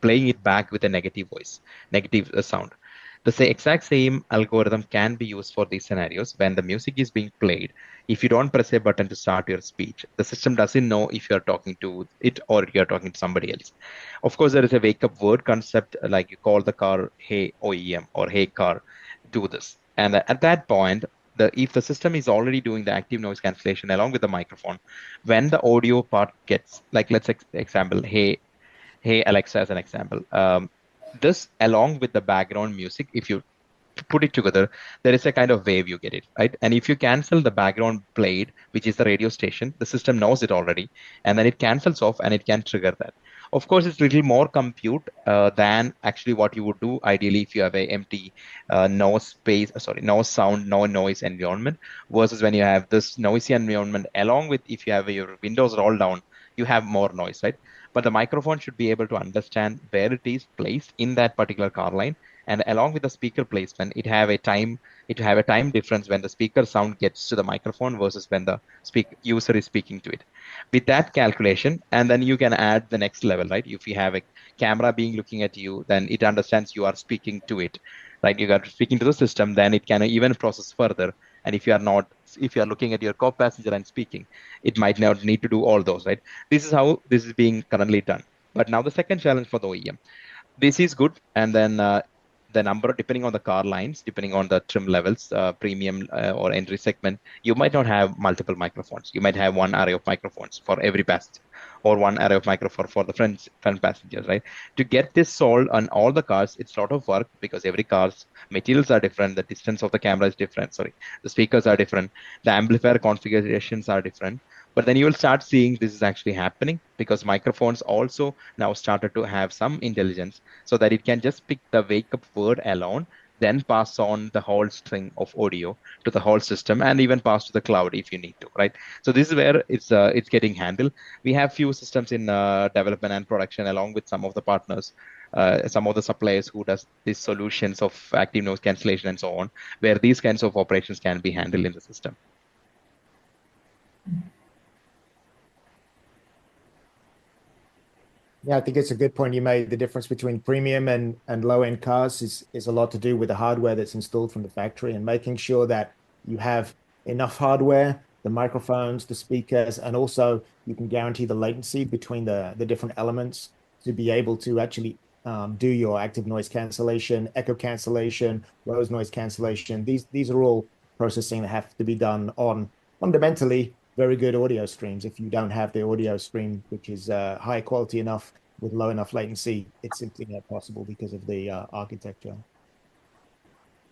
playing it back with a negative voice, negative sound. The exact same algorithm can be used for these scenarios when the music is being played. If you don't press a button to start your speech, the system doesn't know if you're talking to it or you're talking to somebody else. Of course, there is a wake up word concept, like you call the car, hey OEM, or hey car, do this. And at that point, if the system is already doing the active noise cancellation along with the microphone, when the audio part gets, like, let's example, hey Alexa as an example. This along with the background music, if you put it together, there is a kind of wave you get it, right? And if you cancel the background played, which is the radio station, the system knows it already, and then it cancels off and it can trigger that. Of course, it's a little more compute than actually what you would do ideally if you have a empty, no sound, no noise environment, versus when you have this noisy environment along with, if you have your windows rolled down, you have more noise, right? But the microphone should be able to understand where it is placed in that particular car line, and along with the speaker placement, it have a time difference when the speaker sound gets to the microphone versus when the user is speaking to it. With that calculation, and then you can add the next level, right? If you have a camera being looking at you, then it understands you are speaking to it, right? You are speaking to the system, then it can even process further. And if you are looking at your co-passenger and speaking, it might not need to do all those, right? This is how this is being currently done. But now the second challenge for the OEM, this is good, and then the number, depending on the car lines, depending on the trim levels, premium or entry segment, you might not have multiple microphones. You might have one array of microphones for every passenger, or one array of microphone for the front passengers, right? To get this solved on all the cars, it's a lot of work because every car's materials are different, the distance of the camera is different, the speakers are different, the amplifier configurations are different. But then you will start seeing this is actually happening because microphones also now started to have some intelligence so that it can just pick the wake up word alone then pass on the whole string of audio to the whole system, and even pass to the cloud if you need to, right? So this is where it's getting handled. We have few systems in development and production, along with some of the partners, some of the suppliers who does these solutions of active noise cancellation and so on, where these kinds of operations can be handled in the system. Yeah, I think it's a good point you made. The difference between premium and low-end cars is a lot to do with the hardware that's installed from the factory, and making sure that you have enough hardware, the microphones, the speakers, and also you can guarantee the latency between the different elements to be able to actually do your active noise cancellation, echo cancellation, Rose noise cancellation. These are all processing that have to be done on fundamentally very good audio streams. If you don't have the audio stream, which is high quality enough with low enough latency, it's simply not possible because of the architecture.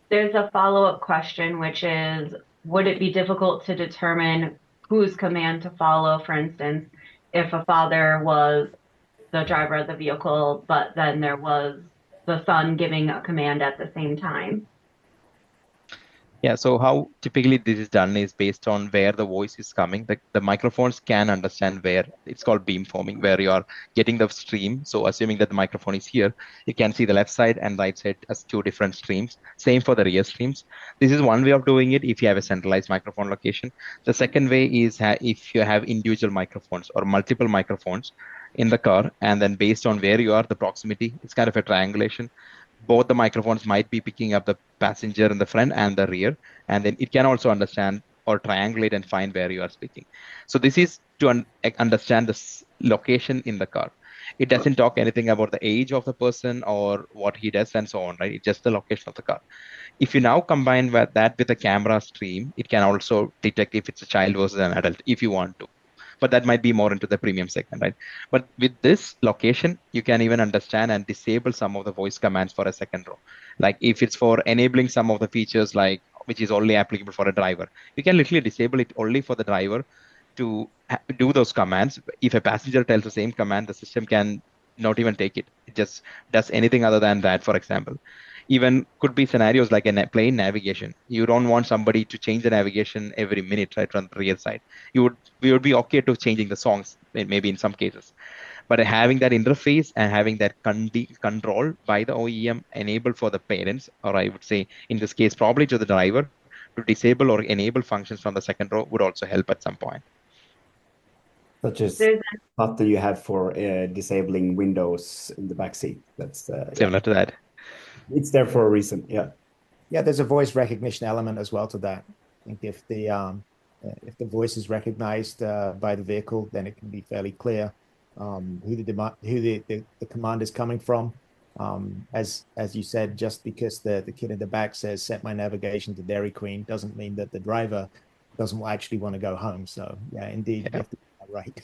There's a follow-up question, which is, would it be difficult to determine whose command to follow? For instance, if a father was the driver of the vehicle, but then there was the son giving a command at the same time. Yeah, so how typically this is done is based on where the voice is coming. The microphones can understand where, it's called beamforming, where you are getting the stream. So assuming that the microphone is here, you can see the left side and right side as two different streams. Same for the rear streams. This is one way of doing it if you have a centralized microphone location. The second way is if you have individual microphones or multiple microphones in the car, and then based on where you are, the proximity, it's kind of a triangulation. Both the microphones might be picking up the passenger in the front and the rear, and then it can also understand or triangulate and find where you are speaking. So this is to understand the location in the car. It doesn't talk anything about the age of the person or what he does and so on, right? It's just the location of the car. If you now combine that with a camera stream, it can also detect if it's a child versus an adult if you want to. But that might be more into the premium segment, right? But with this location, you can even understand and disable some of the voice commands for a second row. Like if it's for enabling some of the features, like which is only applicable for a driver, you can literally disable it only for the driver to do those commands. If a passenger tells the same command, the system can not even take it. It just does anything other than that, for example. Even could be scenarios like a plane navigation. You don't want somebody to change the navigation every minute, right, from the rear side. We would be okay to changing the songs, maybe in some cases. But having that interface and having that control by the OEM enabled for the parents, or I would say in this case, probably to the driver, to disable or enable functions from the second row would also help at some point. Such as what do you have for disabling windows in the back seat? That's similar to that. It's there for a reason. Yeah. Yeah, there's a voice recognition element as well to that. I think if the voice is recognized by the vehicle, then it can be fairly clear who the command is coming from. As you said, just because the kid in the back says set my navigation to Dairy Queen doesn't mean that the driver doesn't actually want to go home. So yeah, indeed, you have to get that right.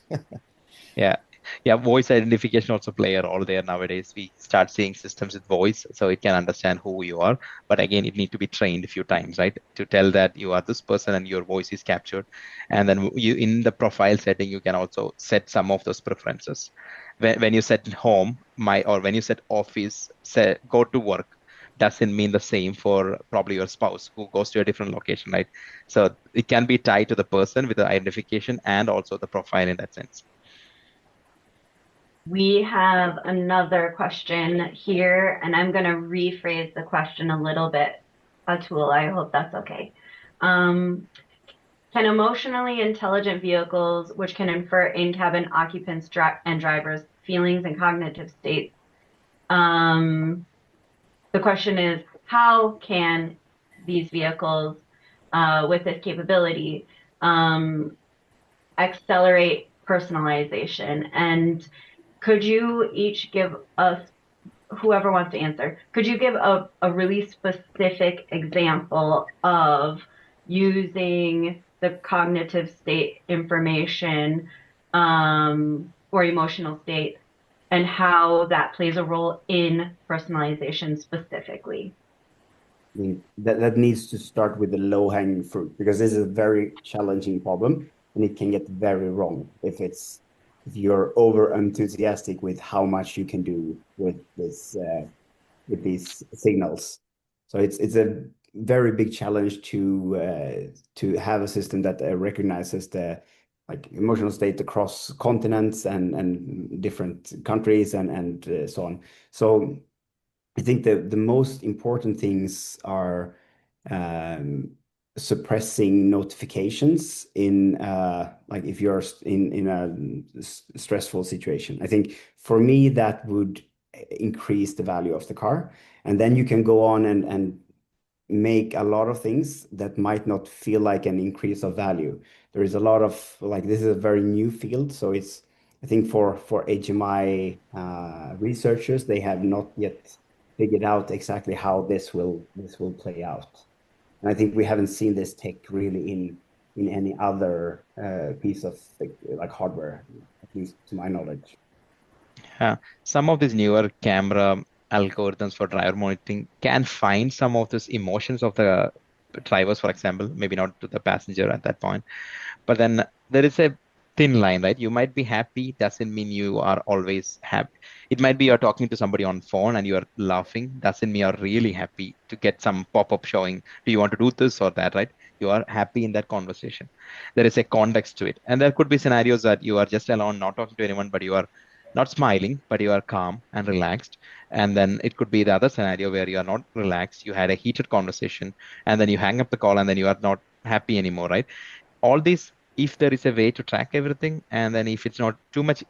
Yeah, voice identification also play a role there nowadays. We start seeing systems with voice, so it can understand who you are. But again, it need to be trained a few times, right, to tell that you are this person and your voice is captured. And then you, in the profile setting, you can also set some of those preferences. When you set home, or when you set office, go to work, doesn't mean the same for probably your spouse who goes to a different location, right? So it can be tied to the person with the identification and also the profile in that sense. We have another question here, and I'm going to rephrase the question a little bit, Atul. I hope that's okay. Can emotionally intelligent vehicles, which can infer in-cabin occupants and drivers' feelings and cognitive states, the question is, how can these vehicles with this capability accelerate personalization? And could you each give us, whoever wants to answer, could you give a really specific example of using the cognitive state information or emotional state and how that plays a role in personalization specifically? I mean, that needs to start with the low-hanging fruit, because this is a very challenging problem and it can get very wrong if you're over enthusiastic with how much you can do with these signals. So it's a very big challenge to have a system that recognizes the like emotional state across continents and different countries and so on. So I think the most important things are suppressing notifications in like if you're in a stressful situation. I think for me that would increase the value of the car, and then you can go on and make a lot of things that might not feel like an increase of value. There is a lot of like this is a very new field, so it's I think for HMI researchers, they have not yet figured out exactly how this will play out. And I think we haven't seen this tech really in any other piece of like hardware, at least to my knowledge. Some of these newer camera algorithms for driver monitoring can find some of these emotions of the drivers, for example, maybe not to the passenger at that point. But then there is a thin line, right? You might be happy, doesn't mean you are always happy. It might be you're talking to somebody on phone and you're laughing, doesn't mean you're really happy to get some pop-up showing, do you want to do this or that, right? You are happy in that conversation. There is a context to it. And there could be scenarios that you are just alone, not talking to anyone, but you are not smiling, but you are calm and relaxed. And then it could be the other scenario where you are not relaxed, you had a heated conversation, and then you hang up the call and then you are not happy anymore, right? All these, if there is a way to track everything, and then if it's not too much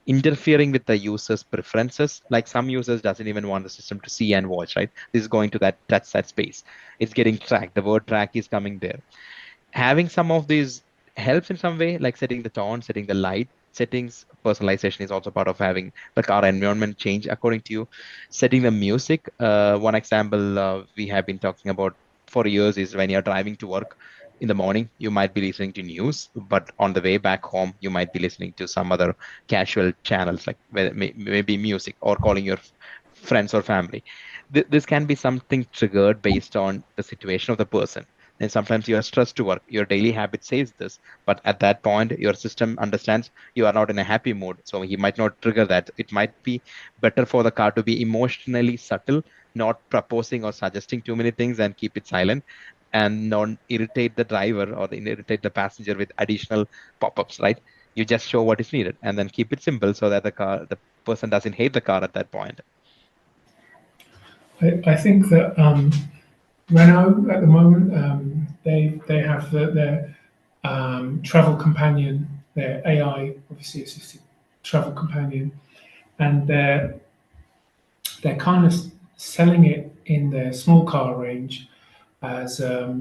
interfering with the user's preferences, like some users doesn't even want the system to see and watch, right? This is going to touch that space. It's getting tracked. The word track is coming there. Having some of these helps in some way, like setting the tone, setting the light settings. Personalization is also part of having the car environment change according to you. Setting the music. One example we have been talking about for years is when you're driving to work in the morning, you might be listening to news, but on the way back home, you might be listening to some other casual channels, like maybe music or calling your friends or family. This can be something triggered based on the situation of the person. And sometimes you are stressed to work. Your daily habit says this, but at that point, your system understands you are not in a happy mood. So he might not trigger that. It might be better for the car to be emotionally subtle, not proposing or suggesting too many things and keep it silent, and not irritate the driver or irritate the passenger with additional pop-ups, right? You just show what is needed and then keep it simple so that the person doesn't hate the car at that point. I think that Renault at the moment they have their travel companion, their AI obviously assisted travel companion, and they're kind of selling it in their small car range as a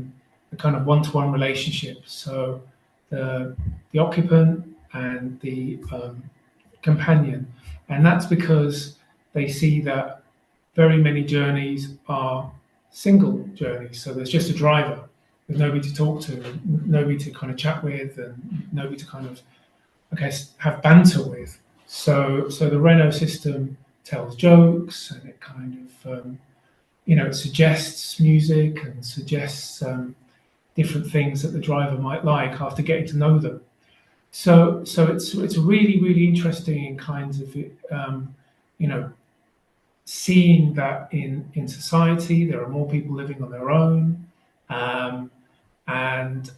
kind of one-to-one relationship. So the occupant and the companion, and that's because they see that very many journeys are single journeys. So there's just a driver with nobody to talk to, nobody to kind of chat with, and nobody to kind of, I guess, have banter with. So the Renault system tells jokes, and it kind of, it suggests music and suggests different things that the driver might like after getting to know them. So it's really, really interesting in kinds of seeing that in society there are more people living on their own, and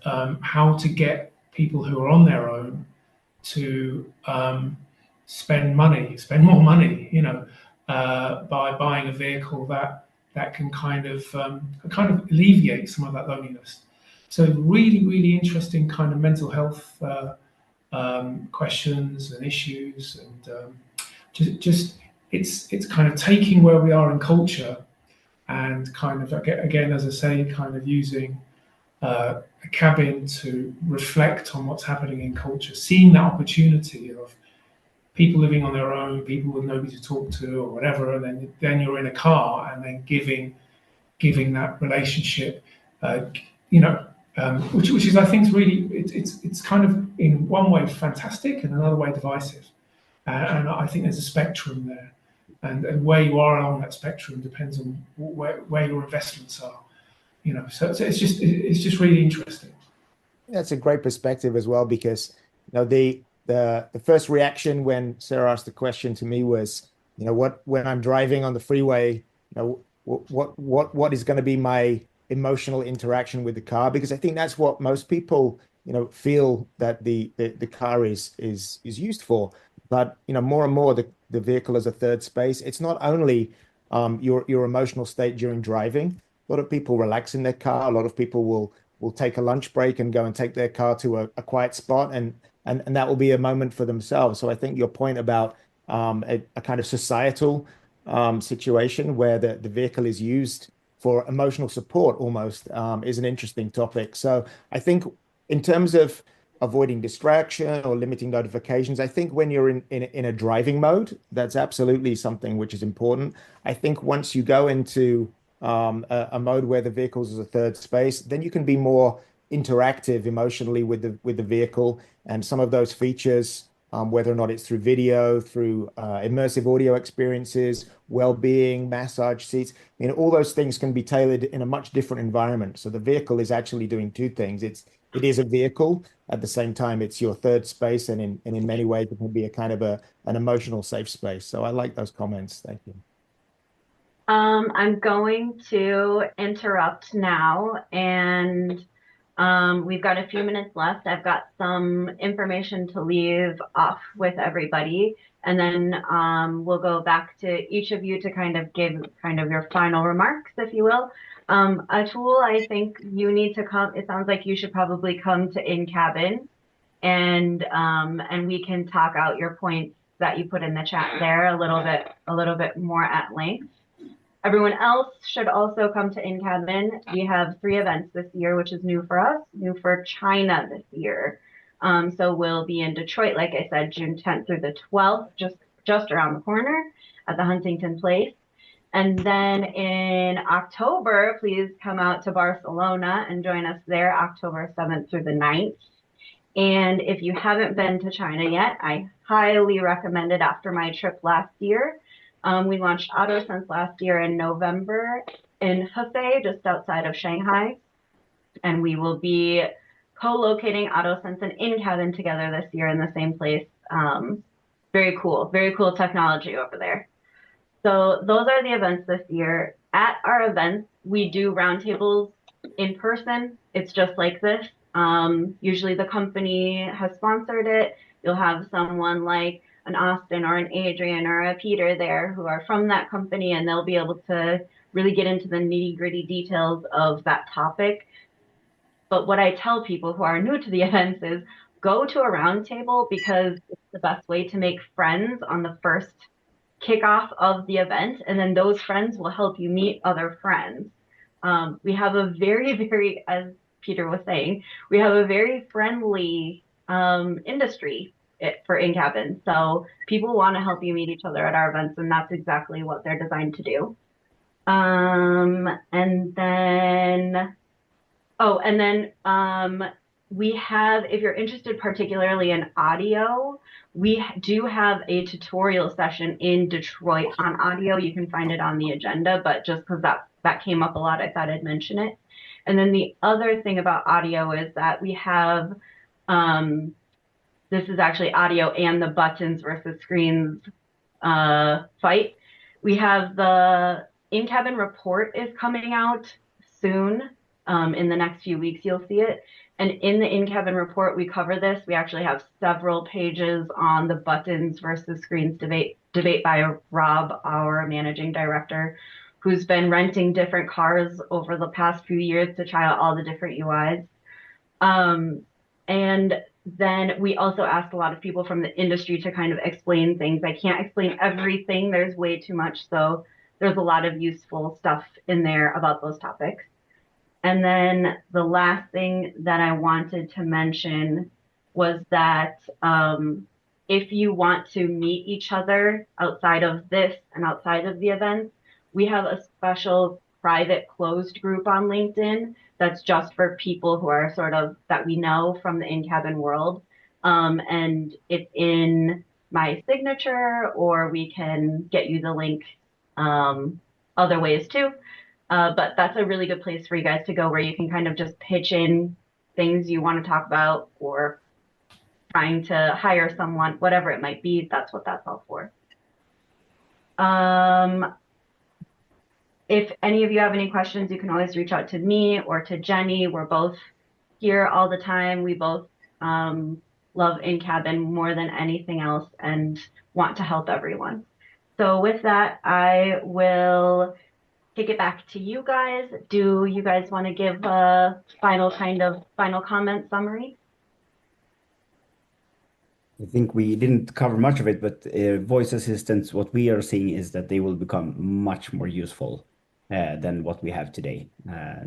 how to get people who are on their own to spend more money, by buying a vehicle that can kind of alleviate some of that loneliness. So really, really interesting kind of mental health questions and issues, and just it's kind of taking where we are in culture and kind of, again, as I say, kind of using a cabin to reflect on what's happening in culture, seeing that opportunity of people living on their own, people with nobody to talk to or whatever, and then you're in a car and then giving that relationship, which is, I think, really, it's kind of in one way fantastic and another way divisive, and I think there's a spectrum there, and where you are on that spectrum depends on where your investments are, So it's just really interesting. That's a great perspective as well, because the first reaction when Sarah asked the question to me was, when I'm driving on the freeway, what is going to be my emotional interaction with the car, because I think that's what most people, feel that the car is used for. But more and more the vehicle as a third space. It's not only your emotional state during driving. A lot of people relax in their car. A lot of people will take a lunch break and go and take their car to a quiet spot, and that will be a moment for themselves. So I think your point about a kind of societal situation where the vehicle is used for emotional support almost is an interesting topic. So I think in terms of avoiding distraction or limiting notifications, I think when you're in a driving mode, that's absolutely something which is important. I think once you go into a mode where the vehicles is a third space, then you can be more interactive emotionally with the vehicle, and some of those features, whether or not it's through video, through immersive audio experiences, well-being, massage seats, all those things can be tailored in a much different environment. So the vehicle is actually doing two things. It is a vehicle. At the same time, it's your third space, and in many ways, it can be a kind of an emotional safe space. So I like those comments. Thank you. I'm going to interrupt now, and we've got a few minutes left. I've got some information to leave off with everybody, and then we'll go back to each of you to kind of give kind of your final remarks, if you will. Atul, I think you need to come. It sounds like you should probably come to in-cabin, and we can talk out your points that you put in the chat there a little bit more at length. Everyone else should also come to in-cabin. We have 3 events this year, which is new for us, new for China this year. So we'll be in Detroit, like I said, June 10th through the 12th, just around the corner at the Huntington Place. And then in October, please come out to Barcelona and join us there, October 7th through the 9th. And if you haven't been to China yet, I highly recommend it after my trip last year. We launched AutoSense last year in November in Hefei, just outside of Shanghai. And we will be co-locating AutoSense and in-cabin together this year in the same place. Very cool technology over there. So those are the events this year. At our events, we do roundtables in person. It's just like this. Usually the company has sponsored it. You'll have someone like an Austin or an Adrian or a Peter there who are from that company, and they'll be able to really get into the nitty-gritty details of that topic. But what I tell people who are new to the events is go to a roundtable, because it's the best way to make friends on the first kickoff of the event, and then those friends will help you meet other friends. We have a very, as Peter was saying, we have a very friendly industry for in-cabin. So people want to help you meet each other at our events, and that's exactly what they're designed to do. And then we have, if you're interested particularly in audio, we do have a tutorial session in Detroit on audio. You can find it on the agenda, but just because that came up a lot, I thought I'd mention it. And then the other thing about audio is that we have, this is actually audio and the buttons versus screens fight. We have the in-cabin report is coming out soon. In the next few weeks, you'll see it. And in the in-cabin report, we cover this. We actually have several pages on the buttons versus screens debate by Rob, our managing director, who's been renting different cars over the past few years to try out all the different UIs. And then we also asked a lot of people from the industry to kind of explain things. I can't explain everything. There's way too much. So there's a lot of useful stuff in there about those topics. And then the last thing that I wanted to mention was that if you want to meet each other outside of this and outside of the events, we have a special private closed group on LinkedIn that's just for people who are sort of that we know from the in-cabin world. And it's in my signature, or we can get you the link other ways too. But that's a really good place for you guys to go, where you can kind of just pitch in things you want to talk about, or trying to hire someone, whatever it might be. That's what that's all for. if any of you have any questions, you can always reach out to me or to Jenny. We're both here all the time. We both love in-cabin more than anything else and want to help everyone. So with that, I will kick it back to you guys. Do you guys want to give a final comment summary? I think we didn't cover much of it, but voice assistants, what we are seeing is that they will become much more useful than what we have today.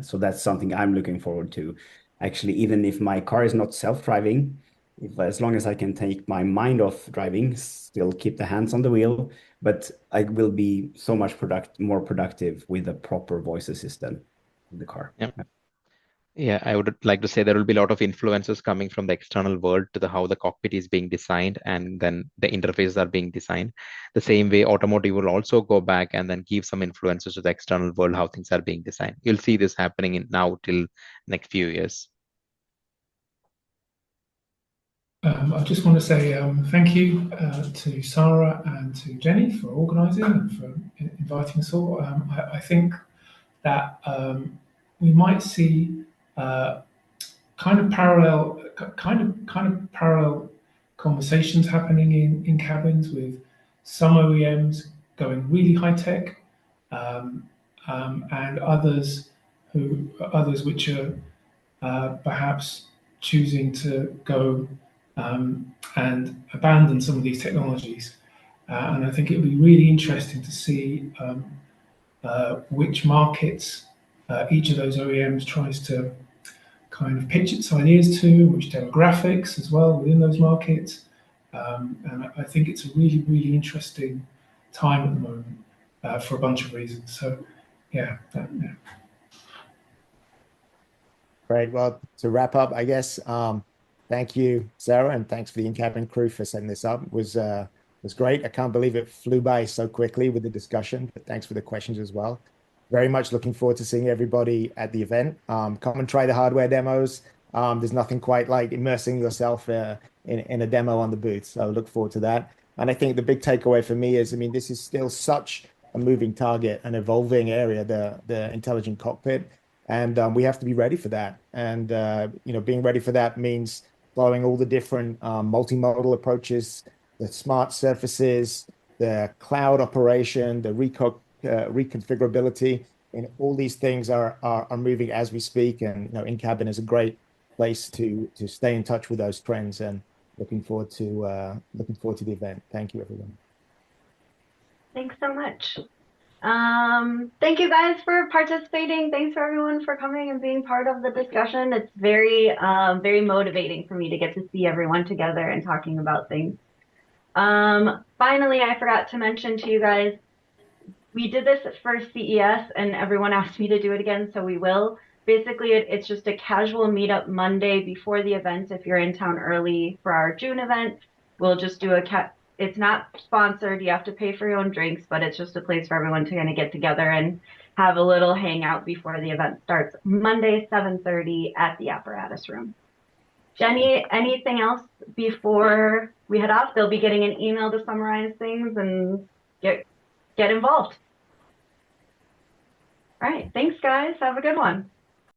So that's something I'm looking forward to. Actually, even if my car is not self-driving, as long as I can take my mind off driving, still keep the hands on the wheel, but I will be so much more productive with a proper voice assistant in the car. Yeah. Yeah, I would like to say there will be a lot of influences coming from the external world to how the cockpit is being designed and then the interfaces are being designed. The same way automotive will also go back and then give some influences to the external world, how things are being designed. You'll see this happening in now till next few years. I just want to say thank you to Sarah and to Jenny for organising and for inviting us all. I think that we might see kind of parallel conversations happening in cabins with some OEMs going really high tech, and others which are perhaps choosing to go and abandon some of these technologies. And I think it would be really interesting to see which markets each of those OEMs tries to kind of pitch its ideas to, which demographics as well within those markets. And I think it's a really, really interesting time at the moment for a bunch of reasons. So, yeah. Great. Well, to wrap up, I guess, thank you, Sarah, and thanks for the in-cabin crew for setting this up. It was great. I can't believe it flew by so quickly with the discussion, but thanks for the questions as well. Very much looking forward to seeing everybody at the event. Come and try the hardware demos. There's nothing quite like immersing yourself in a demo on the booth. So I look forward to that. And I think the big takeaway for me is, I mean, this is still such a moving target, an evolving area, the intelligent cockpit. And we have to be ready for that. And, being ready for that means following all the different multimodal approaches, the smart surfaces, the cloud operation, the reconfigurability, and all these things are moving as we speak. And in-cabin is a great place to stay in touch with those trends. And looking forward to the event. Thank you, everyone. Thanks so much. Thank you guys for participating. Thanks for everyone for coming and being part of the discussion. It's very, very motivating for me to get to see everyone together and talking about things. Finally, I forgot to mention to you guys, we did this for CES and everyone asked me to do it again, so we will. Basically, it's just a casual meetup Monday before the event. If you're in town early for our June event, we'll just do it's not sponsored. You have to pay for your own drinks, but it's just a place for everyone to kind of get together and have a little hangout before the event starts. Monday, 7:30 at the apparatus room. Jenny, anything else before we head off? They'll be getting an email to summarize things and get involved. All right. Thanks, guys. Have a good one.